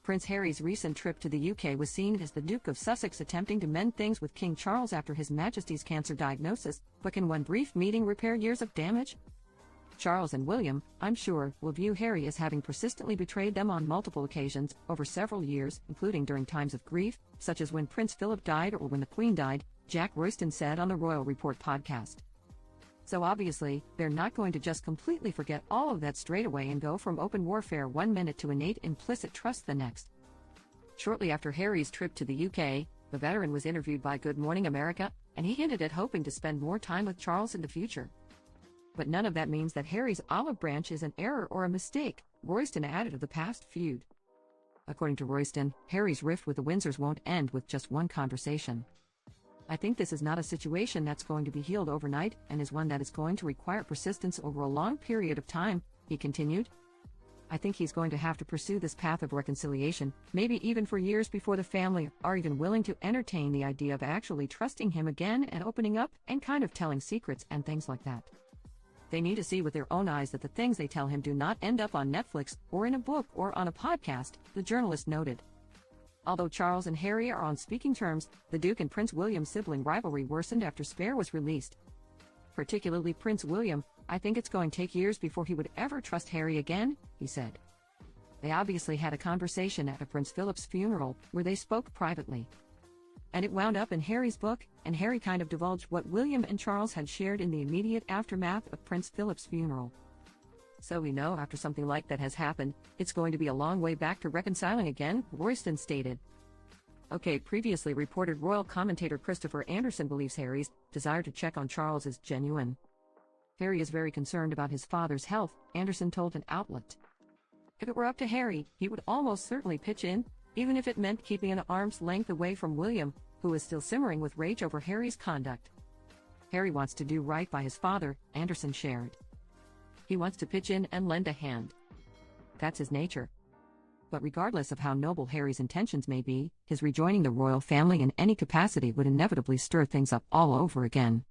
Prince Harry's recent trip to the UK was seen as the Duke of Sussex attempting to mend things with King Charles after His Majesty's cancer diagnosis, but can one brief meeting repair years of damage? Charles and William, I'm sure, will view Harry as having persistently betrayed them on multiple occasions over several years, including during times of grief, such as when Prince Philip died or when the Queen died, Jack Royston said on the Royal Report podcast. So obviously, they're not going to just completely forget all of that straight away and go from open warfare one minute to innate implicit trust the next. Shortly after Harry's trip to the UK, the veteran was interviewed by Good Morning America, and he hinted at hoping to spend more time with Charles in the future. But none of that means that Harry's olive branch is an error or a mistake, Royston added of the past feud. According to Royston, Harry's rift with the Windsors won't end with just one conversation. I think this is not a situation that's going to be healed overnight and is one that is going to require persistence over a long period of time, he continued. I think he's going to have to pursue this path of reconciliation, maybe even for years before the family are even willing to entertain the idea of actually trusting him again and opening up and kind of telling secrets and things like that. They need to see with their own eyes that the things they tell him do not end up on Netflix or in a book or on a podcast, the journalist noted. Although Charles and Harry are on speaking terms, the Duke and Prince William's sibling rivalry worsened after Spare was released. Particularly Prince William, I think it's going to take years before he would ever trust Harry again, he said. They obviously had a conversation at a Prince Philip's funeral where they spoke privately. And it wound up in Harry's book, and Harry kind of divulged what William and Charles had shared in the immediate aftermath of Prince Philip's funeral. So we know after something like that has happened, it's going to be a long way back to reconciling again, Royston stated. OK, previously reported royal commentator Christopher Anderson believes Harry's desire to check on Charles is genuine. Harry is very concerned about his father's health, Anderson told an outlet. If it were up to Harry, he would almost certainly pitch in, even if it meant keeping an arm's length away from William, who is still simmering with rage over Harry's conduct. Harry wants to do right by his father, Anderson shared. He wants to pitch in and lend a hand. That's his nature. But regardless of how noble Harry's intentions may be, his rejoining the royal family in any capacity would inevitably stir things up all over again.